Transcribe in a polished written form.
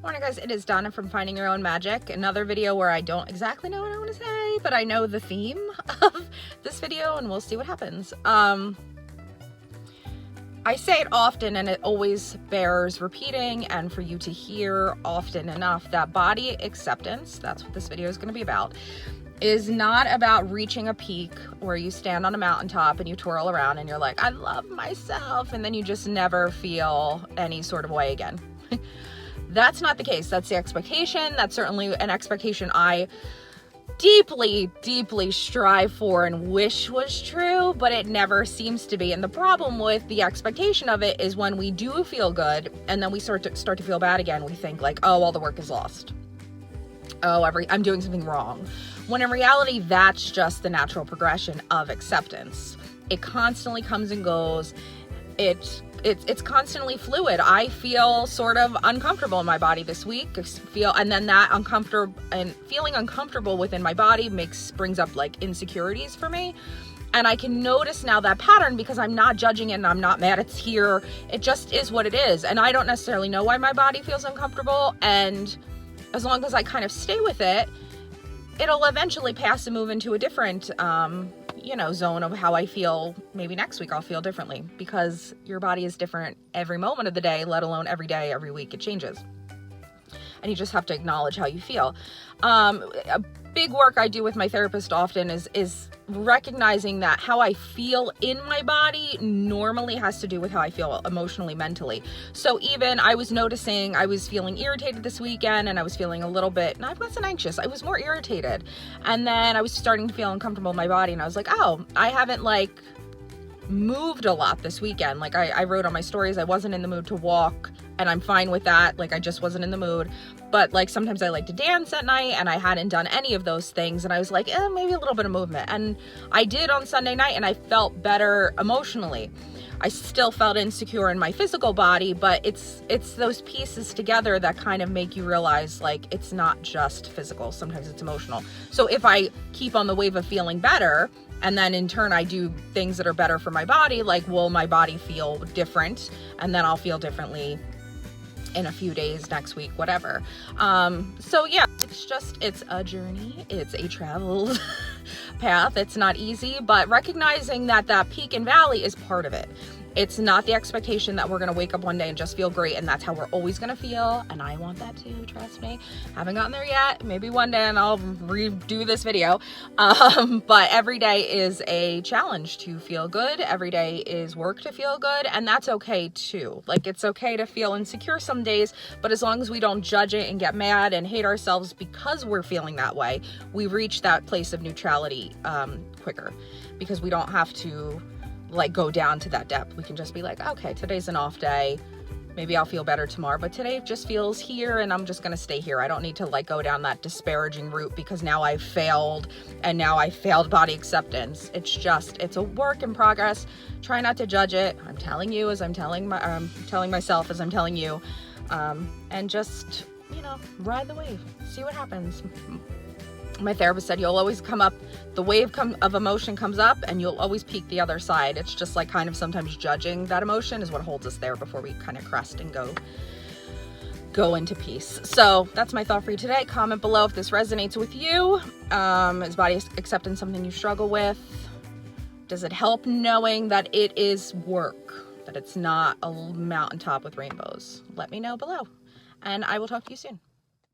Morning guys, it is Donna from Finding Your Own Magic. Another video where I don't exactly know what I want to say, but I know the theme of this video and we'll see what happens. I say it often and it always bears repeating, and for you to hear often enough, that body acceptance, that's what this video is going to be about, is not about reaching a peak where you stand on a mountaintop and you twirl around and you're like, I love myself, and then you just never feel any sort of way again. That's not the case. That's the expectation. That's certainly an expectation I deeply, deeply strive for and wish was true, but it never seems to be. And the problem with the expectation of it is when we do feel good and then we start to feel bad again, we think like, oh, all the work is lost. Oh, I'm doing something wrong. When in reality, that's just the natural progression of acceptance. It constantly comes and goes. It's constantly fluid. I feel sort of uncomfortable in my body this week. And then that feeling uncomfortable within my body brings up like insecurities for me. And I can notice now that pattern because I'm not judging it and I'm not mad it's here. It just is what it is. And I don't necessarily know why my body feels uncomfortable. And as long as I kind of stay with it, it'll eventually pass and move into a different, zone of how I feel. Maybe next week I'll feel differently, because your body is different every moment of the day, let alone every day, every week. It changes. And you just have to acknowledge how you feel. A big work I do with my therapist often is recognizing that how I feel in my body normally has to do with how I feel emotionally, mentally. So even I was noticing I was feeling irritated this weekend, and I was feeling a little bit, and I wasn't anxious, I was more irritated. And then I was starting to feel uncomfortable in my body, and I was like, oh, I haven't moved a lot this weekend. Like I wrote on my stories, I wasn't in the mood to walk, and I'm fine with that. Like I just wasn't in the mood. But like sometimes I like to dance at night, and I hadn't done any of those things. And I was like, maybe a little bit of movement. And I did on Sunday night, and I felt better emotionally. I still felt insecure in my physical body, but it's those pieces together that kind of make you realize like it's not just physical. Sometimes it's emotional. So if I keep on the wave of feeling better, and then in turn I do things that are better for my body, like will my body feel different, and then I'll feel differently in a few days, next week, whatever. So yeah, it's a journey. It's a traveled path. It's not easy, but recognizing that peak and valley is part of it. It's not the expectation that we're going to wake up one day and just feel great and that's how we're always going to feel. And I want that too, trust me. Haven't gotten there yet. Maybe one day and I'll redo this video. But every day is a challenge to feel good. Every day is work to feel good. And that's okay too. Like it's okay to feel insecure some days, but as long as we don't judge it and get mad and hate ourselves because we're feeling that way, we reach that place of neutrality quicker, because we don't have to go down to that depth. We can just be like, okay, today's an off day. Maybe I'll feel better tomorrow, but today it just feels here and I'm just going to stay here. I don't need to go down that disparaging route because now I've failed and now I failed body acceptance. It's a work in progress. Try not to judge it. I'm telling you as I'm telling myself as I'm telling you, and just, ride the wave, see what happens. My therapist said you'll always come up, the wave of emotion comes up and you'll always peak the other side. It's just kind of sometimes judging that emotion is what holds us there before we kind of crest and go into peace. So that's my thought for you today. Comment below if this resonates with you. Is body acceptance something you struggle with? Does it help knowing that it is work, that it's not a mountaintop with rainbows? Let me know below, and I will talk to you soon.